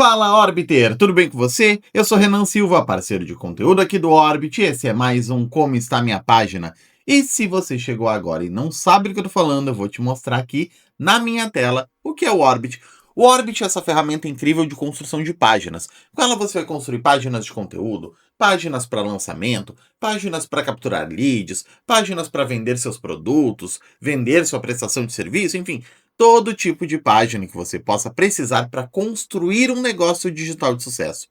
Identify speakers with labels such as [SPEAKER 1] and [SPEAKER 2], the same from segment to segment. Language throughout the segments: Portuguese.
[SPEAKER 1] Fala, Orbiter! Tudo bem com você? Eu sou Renan Silva, parceiro de conteúdo aqui do Orbit, e esse é mais um Como Está Minha Página. E se você chegou agora e não sabe do que eu tô falando, eu vou te mostrar aqui na minha tela o que é o Orbit. O Orbit é essa ferramenta incrível de construção de páginas. Com ela você vai construir páginas de conteúdo, páginas para lançamento, páginas para capturar leads, páginas para vender seus produtos, vender sua prestação de serviço, enfim, todo tipo de página que você possa precisar para construir um negócio digital de sucesso.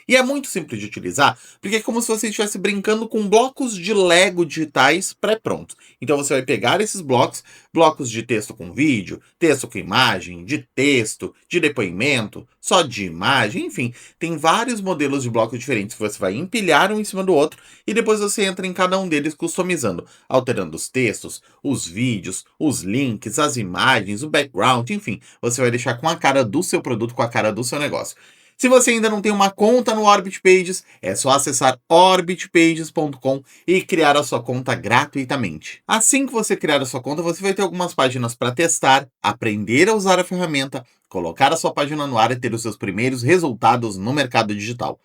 [SPEAKER 1] E é muito simples de utilizar, porque é como se você estivesse brincando com blocos de Lego digitais pré-prontos. Então você vai pegar esses blocos, blocos de texto com vídeo, texto com imagem, de texto, de depoimento, só de imagem, enfim, tem vários modelos de blocos diferentes que você vai empilhar um em cima do outro e depois você entra em cada um deles customizando, alterando os textos, os vídeos, os links, as imagens, o background, enfim, você vai deixar com a cara do seu produto, com a cara do seu negócio. Se você ainda não tem uma conta no Orbit Pages, é só acessar orbitpages.com e criar a sua conta gratuitamente. Assim que você criar a sua conta, você vai ter algumas páginas para testar, aprender a usar a ferramenta, colocar a sua página no ar e ter os seus primeiros resultados no mercado digital.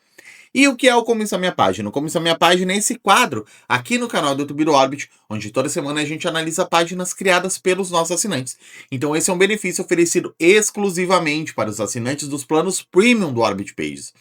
[SPEAKER 1] E o que é o Como Está Minha Página? O Como Está Minha Página é esse quadro aqui no canal do YouTube do Orbit, onde toda semana a gente analisa páginas criadas pelos nossos assinantes. Então esse é um benefício oferecido exclusivamente para os assinantes dos planos Premium do Orbit Pages.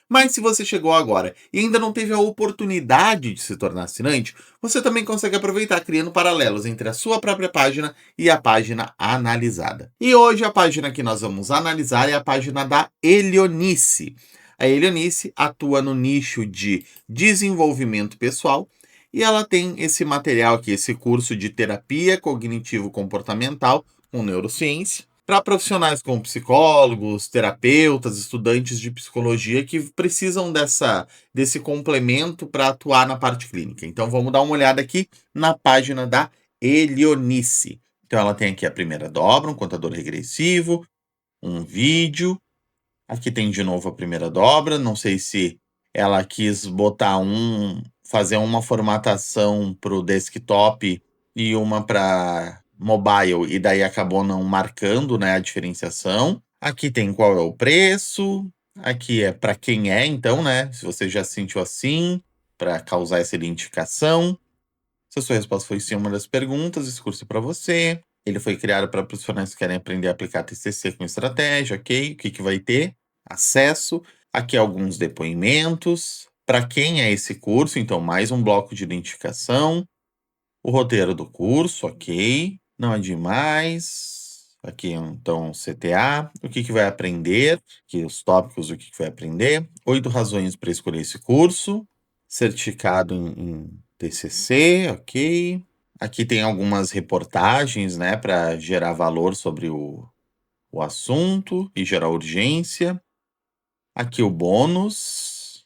[SPEAKER 1] Mas se você chegou agora e ainda não teve a oportunidade de se tornar assinante, você também consegue aproveitar criando paralelos entre a sua própria página e a página analisada. E hoje a página que nós vamos analisar é a página da Elionice. A Elionice atua no nicho de desenvolvimento pessoal e ela tem esse material aqui, esse curso de terapia cognitivo-comportamental com neurociência para profissionais como psicólogos, terapeutas, estudantes de psicologia que precisam desse complemento para atuar na parte clínica. Então vamos dar uma olhada aqui na página da Elionice. Então ela tem aqui a primeira dobra, um contador regressivo, um vídeo. Aqui tem de novo a primeira dobra, não sei se ela quis fazer uma formatação para o desktop e uma para mobile, e daí acabou não marcando, né, a diferenciação. Aqui tem qual é o preço, aqui é para quem é, então, né, se você já se sentiu assim, para causar essa identificação. Se a sua resposta foi sim, uma das perguntas, esse curso é para você. Ele foi criado para profissionais que querem aprender a aplicar TCC com estratégia, ok? O que que vai ter? Acesso. Aqui alguns depoimentos. Para quem é esse curso? Então, mais um bloco de identificação. O roteiro do curso, ok. Não é demais. Aqui, então, CTA. O que que vai aprender? Aqui os tópicos, o que que vai aprender. 8 razões para escolher esse curso. Certificado em TCC, ok. Aqui tem algumas reportagens, né, para gerar valor sobre o assunto e gerar urgência. Aqui o bônus,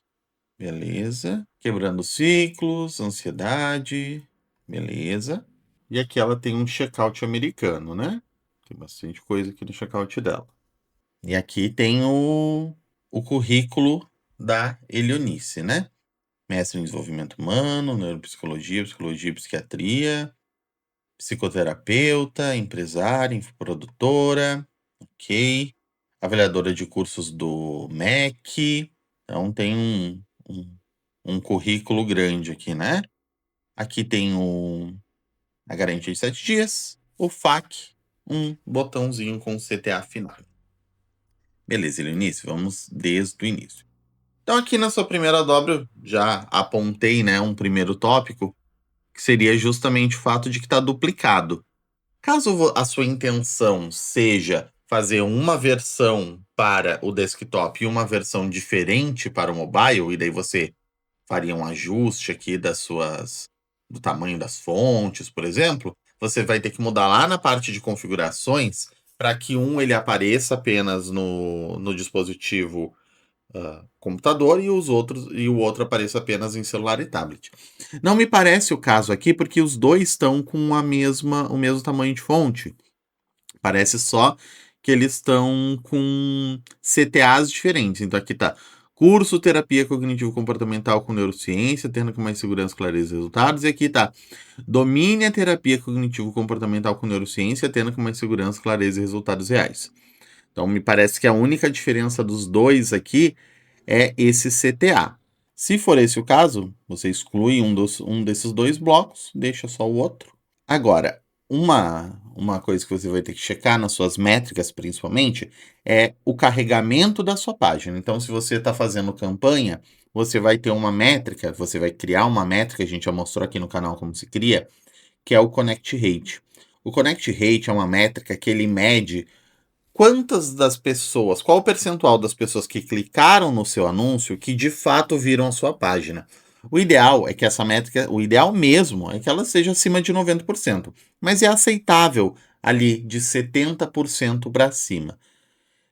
[SPEAKER 1] beleza. Quebrando ciclos, ansiedade, beleza. E aqui ela tem um checkout americano, né? Tem bastante coisa aqui no checkout dela. E aqui tem o currículo da Elionice, né? Mestre em desenvolvimento humano, neuropsicologia, psicologia e psiquiatria, psicoterapeuta, empresária, infoprodutora, ok. Avaliadora de cursos do MEC. Então tem um currículo grande aqui, né? Aqui tem a garantia de 7 dias, o FAQ, um botãozinho com CTA final. Beleza, início, vamos desde o início. Então aqui na sua primeira dobra eu já apontei, né, um primeiro tópico, que seria justamente o fato de que está duplicado. Caso a sua intenção seja fazer uma versão para o desktop e uma versão diferente para o mobile, e daí você faria um ajuste aqui do tamanho das fontes, por exemplo, você vai ter que mudar lá na parte de configurações para que ele apareça apenas no dispositivo computador e o outro apareça apenas em celular e tablet. Não me parece o caso aqui, porque os dois estão com o mesmo tamanho de fonte. Parece só que eles estão com CTAs diferentes. Então aqui tá curso terapia cognitivo-comportamental com neurociência, tendo com mais segurança, clareza e resultados. E aqui tá domine a terapia cognitivo-comportamental com neurociência, tendo com mais segurança, clareza e resultados reais. Então me parece que a única diferença dos dois aqui é esse CTA. Se for esse o caso, você exclui um desses dois blocos, deixa só o outro. Agora, uma coisa que você vai ter que checar nas suas métricas, principalmente, é o carregamento da sua página. Então, se você está fazendo campanha, você vai ter uma métrica, você vai criar uma métrica, a gente já mostrou aqui no canal como se cria, que é o Connect Rate. O Connect Rate é uma métrica que ele mede quantas das pessoas, qual o percentual das pessoas que clicaram no seu anúncio que de fato viram a sua página. O ideal é que essa métrica, o ideal mesmo é que ela seja acima de 90%, mas é aceitável ali de 70% para cima.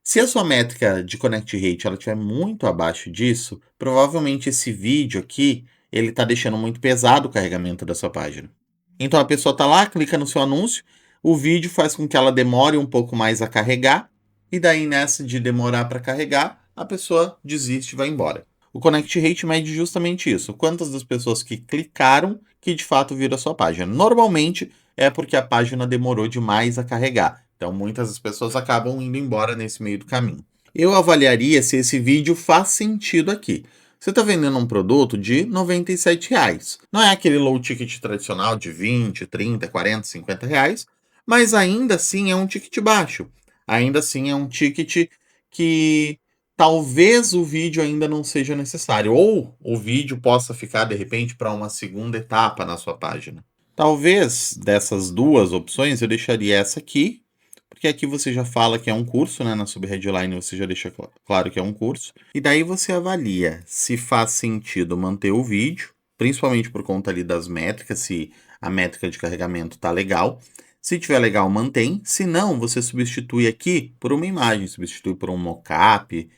[SPEAKER 1] Se a sua métrica de Connect Rate ela estiver muito abaixo disso, provavelmente esse vídeo aqui, ele está deixando muito pesado o carregamento da sua página. Então a pessoa está lá, clica no seu anúncio, o vídeo faz com que ela demore um pouco mais a carregar, e daí nessa de demorar para carregar, a pessoa desiste e vai embora. O Connect Rate mede justamente isso, quantas das pessoas que clicaram que de fato viram a sua página. Normalmente é porque a página demorou demais a carregar, então muitas das pessoas acabam indo embora nesse meio do caminho. Eu avaliaria se esse vídeo faz sentido aqui. Você está vendendo um produto de R$ 97. Não é aquele low ticket tradicional de 20, 30, 40, 50 reais, mas ainda assim é um ticket baixo. Ainda assim é um ticket que talvez o vídeo ainda não seja necessário, ou o vídeo possa ficar de repente para uma segunda etapa na sua página. Talvez dessas duas opções eu deixaria essa aqui, porque aqui você já fala que é um curso, né? Na subheadline você já deixa claro que é um curso. E daí você avalia se faz sentido manter o vídeo, principalmente por conta ali das métricas, se a métrica de carregamento tá legal. Se tiver legal, mantém. Se não, você substitui aqui por uma imagem, substitui por um mockup,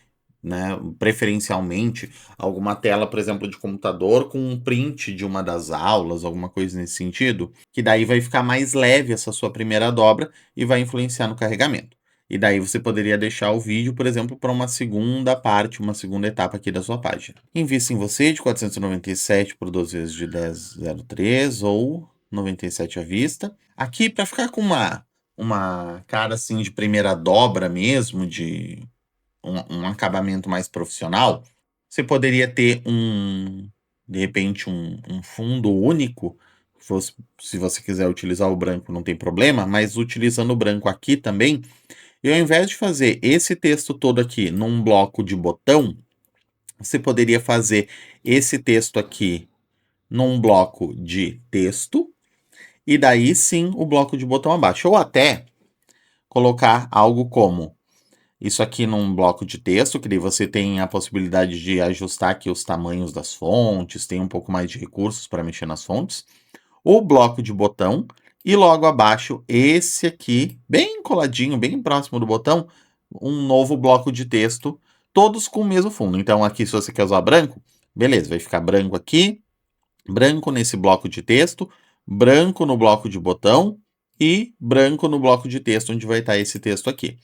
[SPEAKER 1] né? Preferencialmente alguma tela, por exemplo, de computador com um print de uma das aulas, alguma coisa nesse sentido, que daí vai ficar mais leve essa sua primeira dobra e vai influenciar no carregamento. E daí você poderia deixar o vídeo, por exemplo, para uma segunda parte, uma segunda etapa aqui da sua página. Invista em você de 497 por 12 vezes de 10,03 ou 97 à vista. Aqui, para ficar com uma cara assim de primeira dobra mesmo, de um acabamento mais profissional, você poderia ter de repente, um fundo único. Se você quiser utilizar o branco, não tem problema, mas utilizando o branco aqui também, e ao invés de fazer esse texto todo aqui num bloco de botão, você poderia fazer esse texto aqui num bloco de texto, e daí sim o bloco de botão abaixo. Ou até colocar algo como isso aqui num bloco de texto, que daí você tem a possibilidade de ajustar aqui os tamanhos das fontes, tem um pouco mais de recursos para mexer nas fontes. O bloco de botão e logo abaixo esse aqui, bem coladinho, bem próximo do botão, um novo bloco de texto, todos com o mesmo fundo. Então aqui se você quer usar branco, beleza, vai ficar branco aqui, branco nesse bloco de texto, branco no bloco de botão e branco no bloco de texto onde vai estar esse texto aqui.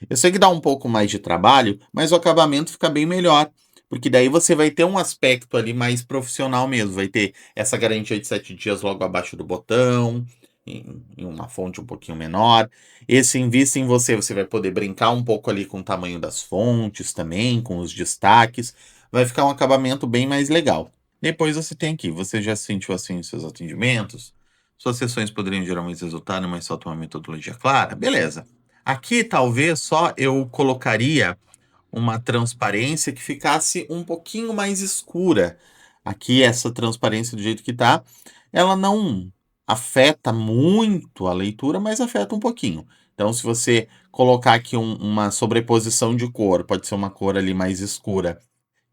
[SPEAKER 1] Eu sei que dá um pouco mais de trabalho, mas o acabamento fica bem melhor, porque daí você vai ter um aspecto ali mais profissional mesmo, vai ter essa garantia de 7 dias logo abaixo do botão, em uma fonte um pouquinho menor. Esse Invista em Você, você vai poder brincar um pouco ali com o tamanho das fontes também, com os destaques, vai ficar um acabamento bem mais legal. Depois você tem aqui, você já sentiu assim os seus atendimentos? Suas sessões poderiam geralmente resultar numa só uma metodologia clara? Beleza. Aqui talvez só eu colocaria uma transparência que ficasse um pouquinho mais escura. Aqui essa transparência do jeito que tá, ela não afeta muito a leitura, mas afeta um pouquinho. Então se você colocar aqui uma sobreposição de cor, pode ser uma cor ali mais escura,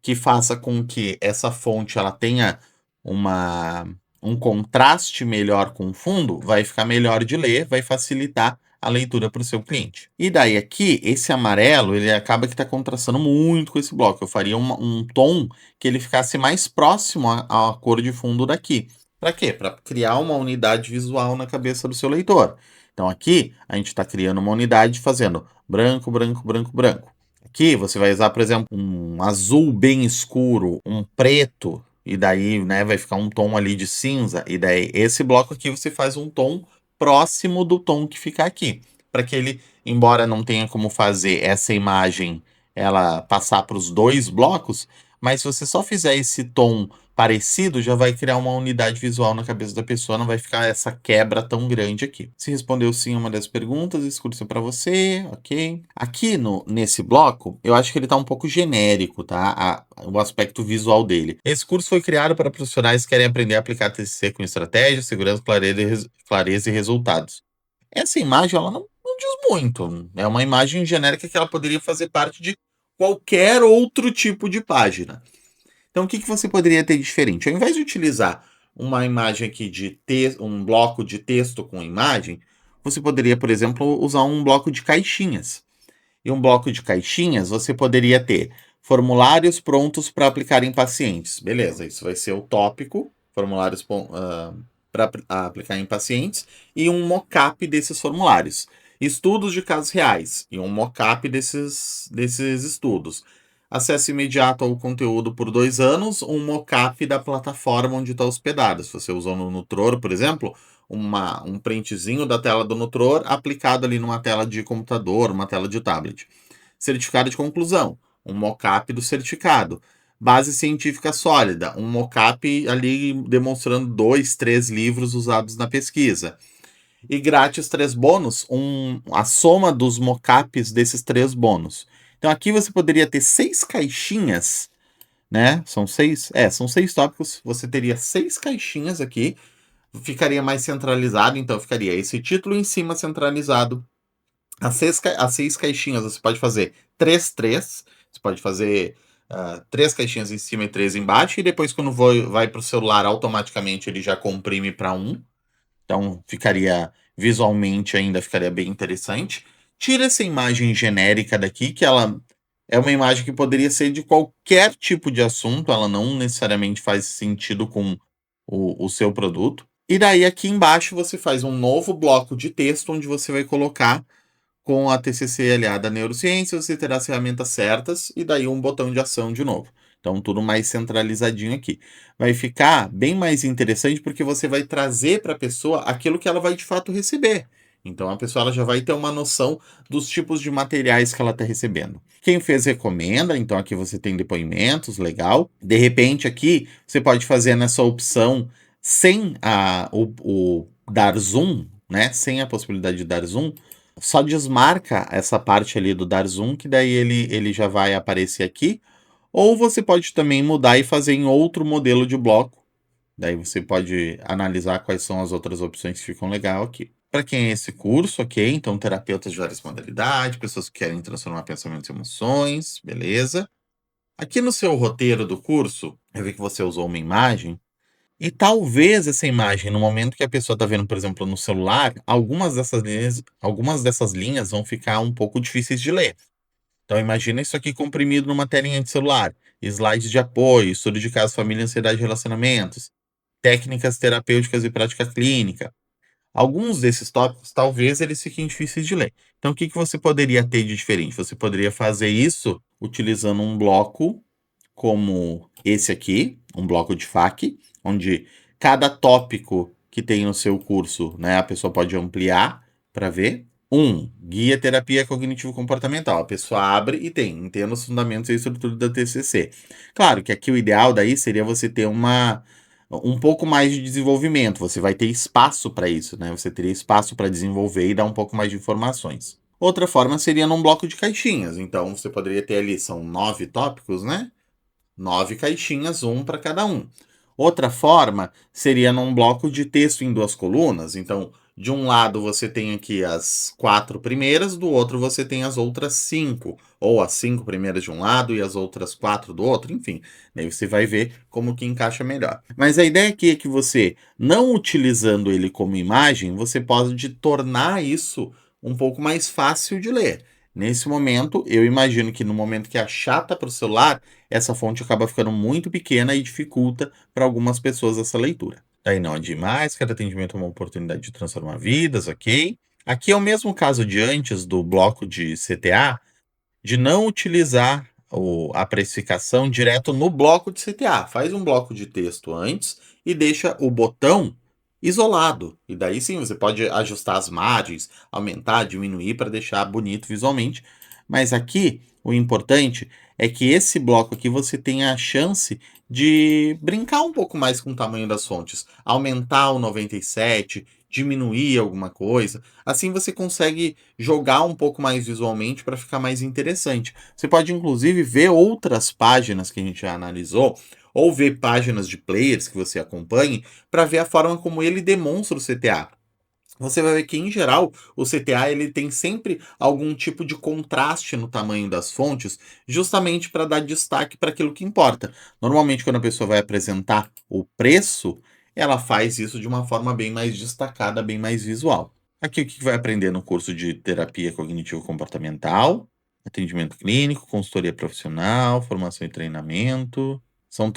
[SPEAKER 1] que faça com que essa fonte ela tenha uma um contraste melhor com o fundo, vai ficar melhor de ler, vai facilitar a leitura para o seu cliente. E daí aqui, esse amarelo, ele acaba que está contrastando muito com esse bloco. Eu faria um tom que ele ficasse mais próximo à cor de fundo daqui. Para quê? Para criar uma unidade visual na cabeça do seu leitor. Então aqui, a gente está criando uma unidade fazendo branco, branco, branco, branco. Aqui você vai usar, por exemplo, um azul bem escuro, um preto, e daí, né, vai ficar um tom ali de cinza, e daí esse bloco aqui você faz um tom próximo do tom que fica aqui, para que ele embora não tenha como fazer essa imagem ela passar para os 2 blocos, mas se você só fizer esse tom parecido, já vai criar uma unidade visual na cabeça da pessoa, não vai ficar essa quebra tão grande aqui. Se respondeu sim a uma das perguntas, esse curso é para você, ok. Aqui nesse bloco, eu acho que ele está um pouco genérico, tá? O aspecto visual dele. Esse curso foi criado para profissionais que querem aprender a aplicar TCC com estratégia, segurança, clareza e resultados. Essa imagem, ela não diz muito. É uma imagem genérica que ela poderia fazer parte de qualquer outro tipo de página. Então, o que você poderia ter de diferente? Ao invés de utilizar uma imagem aqui de texto, um bloco de texto com imagem, você poderia, por exemplo, usar um bloco de caixinhas. E um bloco de caixinhas, você poderia ter formulários prontos para aplicar em pacientes. Beleza, isso vai ser o tópico, formulários para aplicar em pacientes, e um mock-up desses formulários. Estudos de casos reais, e um mock-up desses estudos. Acesso imediato ao conteúdo por 2 anos, um mock-up da plataforma onde está hospedado. Se você usou no Nutror, por exemplo, um printzinho da tela do Nutror aplicado ali numa tela de computador, uma tela de tablet. Certificado de conclusão, um mock-up do certificado. Base científica sólida, um mock-up ali demonstrando 2, 3 livros usados na pesquisa. E grátis 3 bônus, a soma dos mockups desses 3 bônus. Então aqui você poderia ter 6 caixinhas, né? São 6? São 6 tópicos. Você teria 6 caixinhas aqui. Ficaria mais centralizado, então ficaria esse título em cima centralizado. As 6 caixinhas você pode fazer 3, 3. Você pode fazer 3 caixinhas em cima e 3 embaixo. E depois, quando vai para o celular, automaticamente ele já comprime para 1. Então ficaria visualmente ainda ficaria bem interessante. Tira essa imagem genérica daqui, que ela é uma imagem que poderia ser de qualquer tipo de assunto, ela não necessariamente faz sentido com o seu produto. E daí aqui embaixo você faz um novo bloco de texto onde você vai colocar com a TCC aliada à neurociência, você terá as ferramentas certas e daí um botão de ação de novo. Então, tudo mais centralizadinho aqui. Vai ficar bem mais interessante porque você vai trazer para a pessoa aquilo que ela vai de fato receber. Então, a pessoa ela já vai ter uma noção dos tipos de materiais que ela está recebendo. Quem fez recomenda, então aqui você tem depoimentos, legal. De repente, aqui você pode fazer nessa opção sem o dar zoom, né? Sem a possibilidade de dar zoom, só desmarca essa parte ali do dar zoom, que daí ele já vai aparecer aqui. Ou você pode também mudar e fazer em outro modelo de bloco. Daí você pode analisar quais são as outras opções que ficam legal aqui. Para quem é esse curso, ok? Então, terapeutas de várias modalidades, pessoas que querem transformar pensamentos e emoções, beleza. Aqui no seu roteiro do curso, eu vi que você usou uma imagem. E talvez essa imagem, no momento que a pessoa está vendo, por exemplo, no celular, algumas dessas linhas vão ficar um pouco difíceis de ler. Então imagina isso aqui comprimido numa telinha de celular. Slides de apoio, estudo de caso, família, ansiedade e relacionamentos, técnicas terapêuticas e prática clínica. Alguns desses tópicos, talvez eles fiquem difíceis de ler. Então o que você poderia ter de diferente? Você poderia fazer isso utilizando um bloco como esse aqui, um bloco de FAQ, onde cada tópico que tem no seu curso, né, a pessoa pode ampliar para ver. Guia terapia cognitivo-comportamental. A pessoa abre e tem, entenda os fundamentos e a estrutura da TCC. Claro que aqui o ideal daí seria você ter um pouco mais de desenvolvimento. Você vai ter espaço para isso, né? Você teria espaço para desenvolver e dar um pouco mais de informações. Outra forma seria num bloco de caixinhas. Então, você poderia ter ali, são 9 tópicos, né? 9 caixinhas, um para cada um. Outra forma seria num bloco de texto em 2 colunas. Então, de um lado você tem aqui as 4 primeiras, do outro você tem as outras 5. Ou as 5 primeiras de um lado e as outras 4 do outro, enfim. Daí você vai ver como que encaixa melhor. Mas a ideia aqui é que você, não utilizando ele como imagem, você pode tornar isso um pouco mais fácil de ler. Nesse momento, eu imagino que no momento que achata para o celular, essa fonte acaba ficando muito pequena e dificulta para algumas pessoas essa leitura. Daí não é demais, cada atendimento é uma oportunidade de transformar vidas, ok? Aqui é o mesmo caso de antes do bloco de CTA, de não utilizar a precificação direto no bloco de CTA. Faz um bloco de texto antes e deixa o botão isolado. E daí sim, você pode ajustar as margens, aumentar, diminuir para deixar bonito visualmente. Mas aqui, o importante é que esse bloco aqui você tenha a chance de brincar um pouco mais com o tamanho das fontes, aumentar o 97, diminuir alguma coisa. Assim você consegue jogar um pouco mais visualmente para ficar mais interessante. Você pode inclusive ver outras páginas que a gente já analisou, ou ver páginas de players que você acompanhe, para ver a forma como ele demonstra o CTA. Você vai ver que, em geral, o CTA ele tem sempre algum tipo de contraste no tamanho das fontes, justamente para dar destaque para aquilo que importa. Normalmente, quando a pessoa vai apresentar o preço, ela faz isso de uma forma bem mais destacada, bem mais visual. Aqui, o que vai aprender no curso de terapia cognitivo-comportamental, atendimento clínico, consultoria profissional, formação e treinamento. São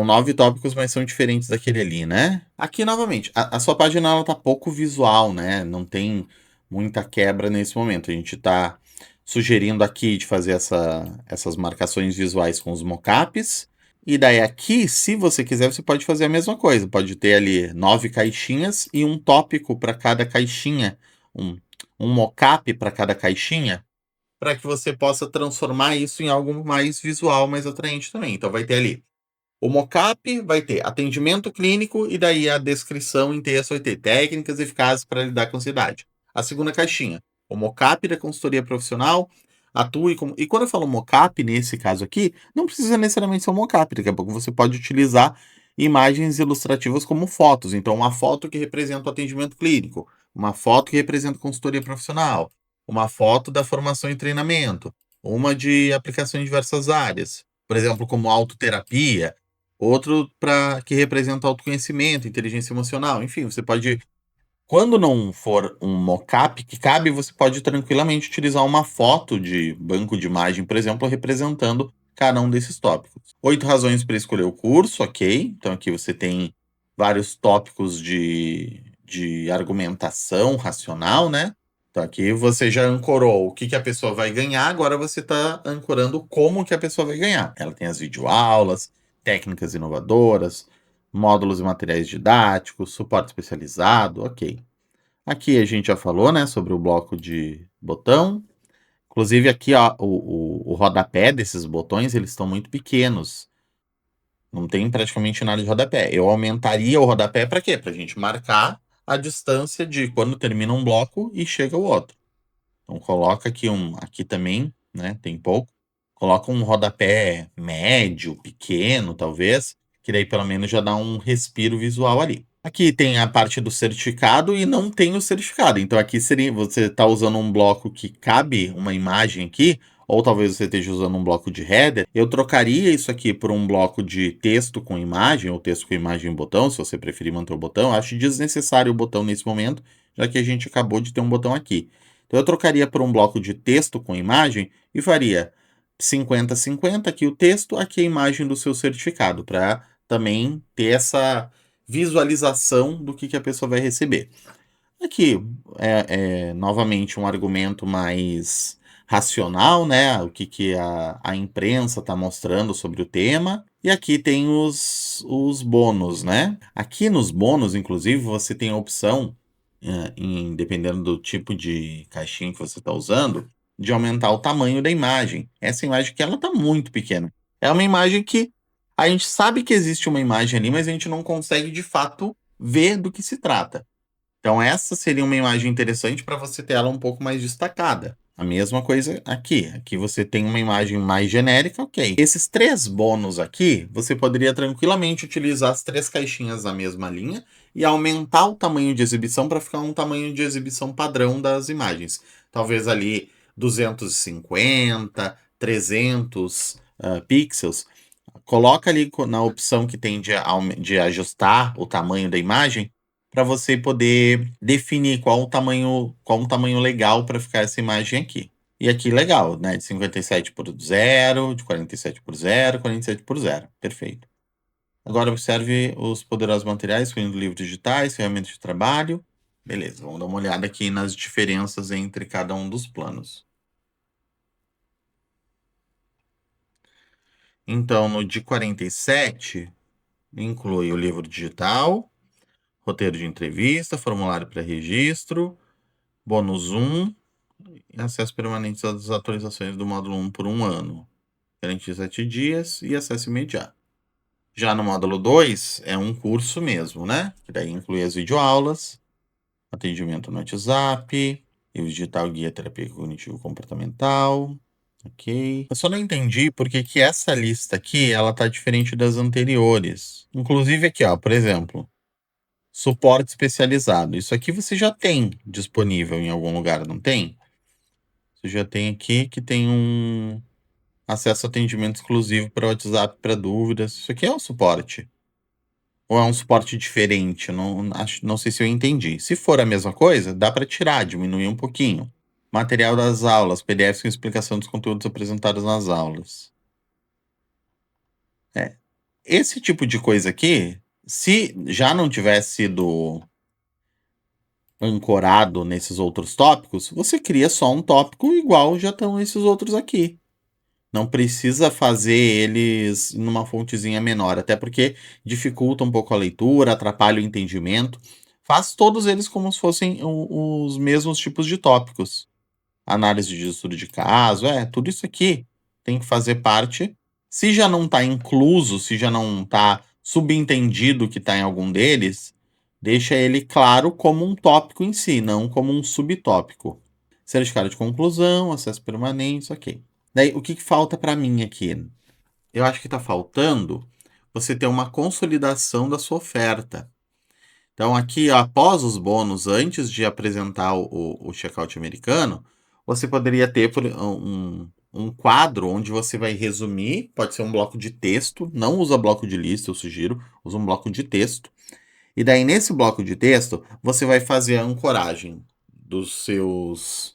[SPEAKER 1] 9 tópicos, mas são diferentes daquele ali, né. Aqui, novamente, a sua página ela tá pouco visual, né, não tem muita quebra nesse momento. A gente tá sugerindo aqui de fazer essas marcações visuais com os mockups, e daí aqui, se você quiser, você pode fazer a mesma coisa, pode ter ali 9 caixinhas e um tópico para cada caixinha, um mockup para cada caixinha, para que você possa transformar isso em algo mais visual, mais atraente também. Então vai ter ali o mockup, vai ter atendimento clínico e daí a descrição em texto vai ter técnicas eficazes para lidar com ansiedade. A segunda caixinha, o mockup da consultoria profissional, atue como. E quando eu falo mockup, nesse caso aqui, não precisa necessariamente ser um mockup, daqui a pouco você pode utilizar imagens ilustrativas como fotos. Então, uma foto que representa o atendimento clínico, uma foto que representa a consultoria profissional, uma foto da formação e treinamento, uma de aplicação em diversas áreas, por exemplo, como autoterapia, outro para que representa autoconhecimento, inteligência emocional, enfim, você pode, quando não for um mockup que cabe, você pode tranquilamente utilizar uma foto de banco de imagem, por exemplo, representando cada um desses tópicos. 8 razões para escolher o curso, ok. Então aqui você tem vários tópicos de argumentação racional, né. Então aqui você já ancorou o que que a pessoa vai ganhar, agora você está ancorando como que a pessoa vai ganhar. Ela tem as videoaulas, técnicas inovadoras, módulos e materiais didáticos, suporte especializado, ok. Aqui a gente já falou, né, sobre o bloco de botão. Inclusive aqui, ó, o rodapé desses botões, eles estão muito pequenos. Não tem praticamente nada de rodapé. Eu aumentaria o rodapé para quê? Para a gente marcar a distância de quando termina um bloco e chega o outro. Então coloca aqui aqui também, né, tem pouco. Coloca um rodapé médio, pequeno, talvez, que daí pelo menos já dá um respiro visual ali. Aqui tem a parte do certificado e não tem o certificado. Então aqui seria você está usando um bloco que cabe uma imagem aqui, ou talvez você esteja usando um bloco de header. Eu trocaria isso aqui por um bloco de texto com imagem, ou texto com imagem e botão, se você preferir manter o botão. Acho desnecessário o botão nesse momento, já que a gente acabou de ter um botão aqui. Então eu trocaria por um bloco de texto com imagem e faria 50-50 aqui o texto, aqui a imagem do seu certificado, para também ter essa visualização do que a pessoa vai receber. Aqui é novamente um argumento mais racional, né? O que a imprensa está mostrando sobre o tema. E aqui tem os bônus, né? Aqui nos bônus, inclusive, você tem a opção, dependendo do tipo de caixinha que você está usando, de aumentar o tamanho da imagem. Essa imagem aqui, ela está muito pequena. É uma imagem que a gente sabe que existe uma imagem ali, mas a gente não consegue de fato ver do que se trata. Então essa seria uma imagem interessante para você ter ela um pouco mais destacada. A mesma coisa aqui. Aqui você tem uma imagem mais genérica, ok. Esses 3 bônus aqui, você poderia tranquilamente utilizar as 3 caixinhas da mesma linha e aumentar o tamanho de exibição para ficar um tamanho de exibição padrão das imagens. Talvez ali 250, 300 pixels. Coloca ali na opção que tem de ajustar o tamanho da imagem, para você poder definir qual um tamanho legal para ficar essa imagem aqui. E aqui legal, né, de 57 por 0, de 47 por 0, 47 por 0, perfeito. Agora observe os poderosos materiais, incluindo livros digitais, ferramentas de trabalho. Beleza, vamos dar uma olhada aqui nas diferenças entre cada um dos planos. Então, no de 47, inclui o livro digital, roteiro de entrevista, formulário pré-registro, bônus 1 e acesso permanente às atualizações do módulo 1 por 1 ano. Garantia 7 dias e acesso imediato. Já no módulo 2 é um curso mesmo, né? Que daí inclui as videoaulas, atendimento no WhatsApp, livro digital guia terapia cognitivo-comportamental. Ok. Eu só não entendi porque que essa lista aqui, ela tá diferente das anteriores. Inclusive aqui, ó, por exemplo, suporte especializado. Isso aqui você já tem disponível em algum lugar, não tem? Você já tem aqui que tem um acesso a atendimento exclusivo para WhatsApp para dúvidas. Isso aqui é um suporte. Ou é um suporte diferente? Não sei se eu entendi. Se for a mesma coisa, dá para tirar, diminuir um pouquinho. Material das aulas, PDFs com explicação dos conteúdos apresentados nas aulas. Esse tipo de coisa aqui, se já não tivesse sido ancorado nesses outros tópicos, você cria só um tópico igual já estão esses outros aqui. Não precisa fazer eles numa fontezinha menor, até porque dificulta um pouco a leitura, atrapalha o entendimento. Faz todos eles como se fossem os mesmos tipos de tópicos. Análise de estudo de caso, tudo isso aqui tem que fazer parte. Se já não está incluso, se já não está subentendido que está em algum deles, deixa ele claro como um tópico em si, não como um subtópico. Certificado de conclusão, acesso permanente, ok. Daí, o que falta para mim aqui? Eu acho que está faltando você ter uma consolidação da sua oferta. Então, aqui, após os bônus, antes de apresentar o checkout americano, você poderia ter um quadro onde você vai resumir, pode ser um bloco de texto, não usa bloco de lista, eu sugiro, usa um bloco de texto. E daí, nesse bloco de texto, você vai fazer a ancoragem dos seus.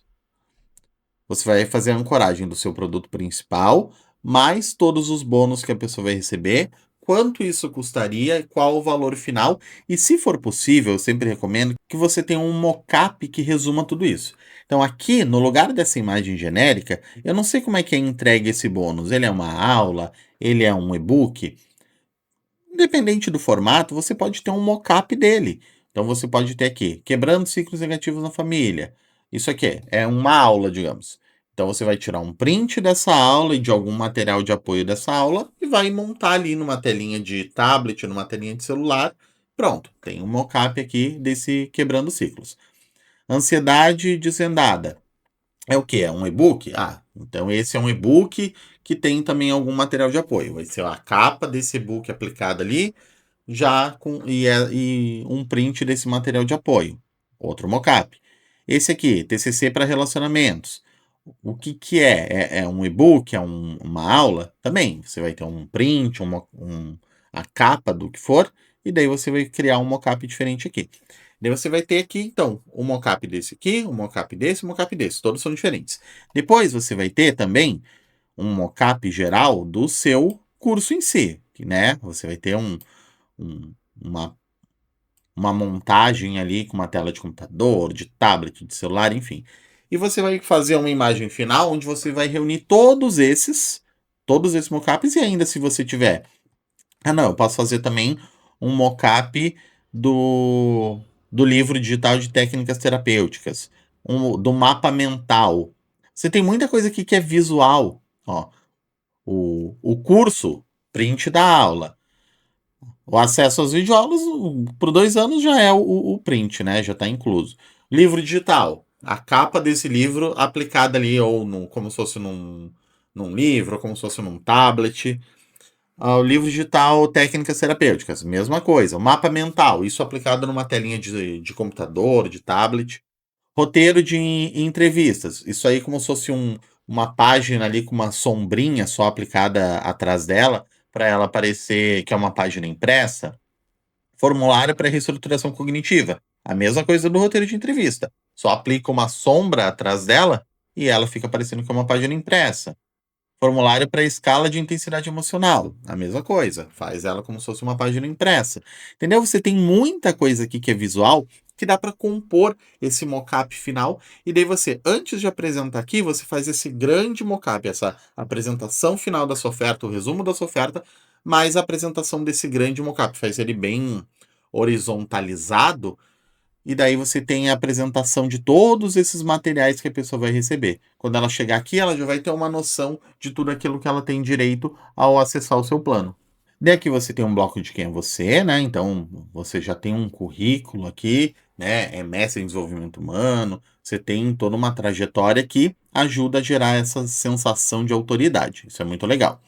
[SPEAKER 1] Você vai fazer a ancoragem do seu produto principal, mais todos os bônus que a pessoa vai receber, quanto isso custaria e qual o valor final. E se for possível, eu sempre recomendo que você tenha um mockup que resuma tudo isso. Então, aqui, no lugar dessa imagem genérica, eu não sei como é que é entregue esse bônus. Ele é uma aula? Ele é um e-book? Independente do formato, você pode ter um mockup dele. Então, você pode ter aqui, quebrando ciclos negativos na família. Isso aqui é uma aula, digamos. Então, você vai tirar um print dessa aula e de algum material de apoio dessa aula e vai montar ali numa telinha de tablet, numa telinha de celular. Pronto, tem um mockup aqui desse quebrando ciclos. Ansiedade desvendada. É o que? É um e-book? Então esse é um e-book que tem também algum material de apoio. Vai ser a capa desse e-book aplicada ali, já com e um print desse material de apoio. Outro mockup. Esse aqui, TCC para relacionamentos. O que é? É um e-book? É uma aula? Também. Você vai ter um print, a capa do que for, e daí você vai criar um mockup diferente aqui. Daí você vai ter aqui, então, um mockup desse aqui, um mockup desse, um mockup desse. Todos são diferentes. Depois você vai ter também um mockup geral do seu curso em si, né? Você vai ter um- uma, uma montagem ali com uma tela de computador, de tablet, de celular, enfim. E você vai fazer uma imagem final onde você vai reunir todos esses mockups, e ainda se você tiver. Não, eu posso fazer também um mockup do livro digital de técnicas terapêuticas, do mapa mental. Você tem muita coisa aqui que é visual. Ó, o curso, print da aula. O acesso às videoaulas, por 2 anos já é o print, né? Já está incluso. Livro digital. A capa desse livro aplicada ali, ou como se fosse num livro, ou como se fosse num tablet. O livro digital Técnicas Terapêuticas, mesma coisa. O mapa mental, isso aplicado numa telinha de computador, de tablet. Roteiro de entrevistas, isso aí como se fosse uma página ali com uma sombrinha só aplicada atrás dela, para ela parecer que é uma página impressa. Formulário para reestruturação cognitiva, a mesma coisa do roteiro de entrevista. Só aplica uma sombra atrás dela e ela fica parecendo que é uma página impressa. Formulário para escala de intensidade emocional, a mesma coisa, faz ela como se fosse uma página impressa. Entendeu? Você tem muita coisa aqui que é visual que dá para compor esse mockup final, e daí você, antes de apresentar aqui, você faz esse grande mockup, essa apresentação final da sua oferta, o resumo da sua oferta, mais a apresentação desse grande mockup, faz ele bem horizontalizado, e daí você tem a apresentação de todos esses materiais que a pessoa vai receber. Quando ela chegar aqui, ela já vai ter uma noção de tudo aquilo que ela tem direito ao acessar o seu plano. Daí aqui você tem um bloco de quem é você, né? Então você já tem um currículo aqui, né? É mestre em desenvolvimento humano, você tem toda uma trajetória que ajuda a gerar essa sensação de autoridade. Isso é muito legal.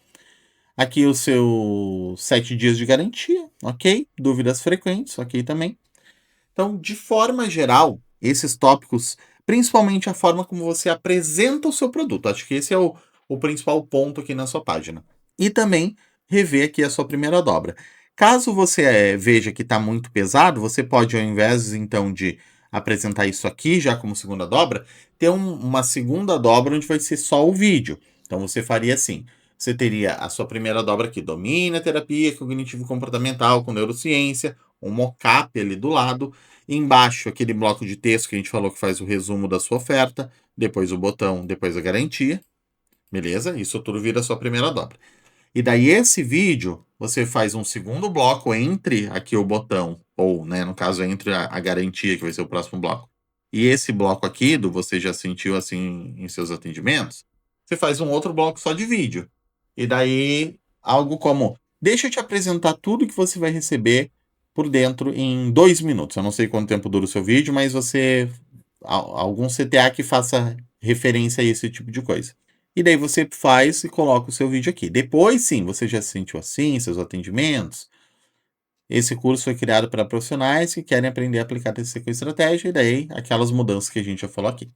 [SPEAKER 1] Aqui o seu 7 dias de garantia, ok? Dúvidas frequentes, ok também. Então, de forma geral, esses tópicos, principalmente a forma como você apresenta o seu produto, acho que esse é o principal ponto aqui na sua página. E também rever aqui a sua primeira dobra. Caso você veja que está muito pesado, você pode, ao invés então de apresentar isso aqui já como segunda dobra, ter uma segunda dobra onde vai ser só o vídeo. Então você faria assim: você teria a sua primeira dobra aqui, domina a terapia cognitivo-comportamental com neurociência, um mockup ali do lado, embaixo aquele bloco de texto que a gente falou que faz o resumo da sua oferta, depois o botão, depois a garantia, beleza? Isso tudo vira a sua primeira dobra. E daí esse vídeo, você faz um segundo bloco entre aqui o botão, ou, né, no caso, entre a garantia, que vai ser o próximo bloco, e esse bloco aqui, do você já sentiu assim em seus atendimentos, você faz um outro bloco só de vídeo. E daí, algo como, deixa eu te apresentar tudo que você vai receber por dentro em 2 minutos. Eu não sei quanto tempo dura o seu vídeo, mas você, algum CTA que faça referência a esse tipo de coisa. E daí você faz e coloca o seu vídeo aqui. Depois, sim, você já se sentiu assim, seus atendimentos. Esse curso foi criado para profissionais que querem aprender a aplicar TCC com estratégia, e daí aquelas mudanças que a gente já falou aqui.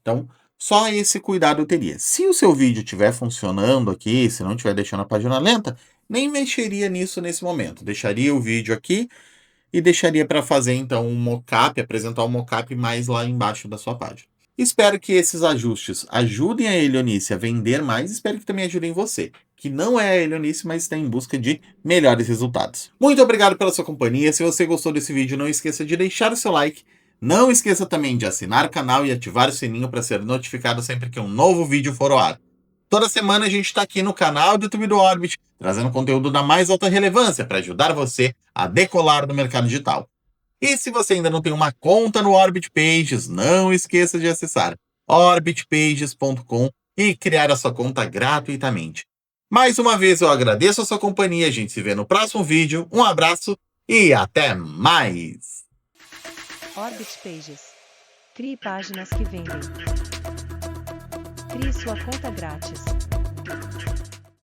[SPEAKER 1] Então, só esse cuidado eu teria. Se o seu vídeo estiver funcionando aqui, se não estiver deixando a página lenta, nem mexeria nisso nesse momento. Deixaria o vídeo aqui e deixaria para fazer então um mockup, apresentar um mockup mais lá embaixo da sua página. Espero que esses ajustes ajudem a Helionice a vender mais, espero que também ajudem você, que não é a Helionice, mas está em busca de melhores resultados. Muito obrigado pela sua companhia. Se você gostou desse vídeo, não esqueça de deixar o seu like. Não esqueça também de assinar o canal e ativar o sininho para ser notificado sempre que um novo vídeo for ao ar. Toda semana a gente está aqui no canal do YouTube do Orbit, trazendo conteúdo da mais alta relevância para ajudar você a decolar no mercado digital. E se você ainda não tem uma conta no Orbit Pages, não esqueça de acessar orbitpages.com e criar a sua conta gratuitamente. Mais uma vez eu agradeço a sua companhia, a gente se vê no próximo vídeo, um abraço e até mais!
[SPEAKER 2] Orbit Pages. Crie páginas que vendem. Crie sua conta grátis.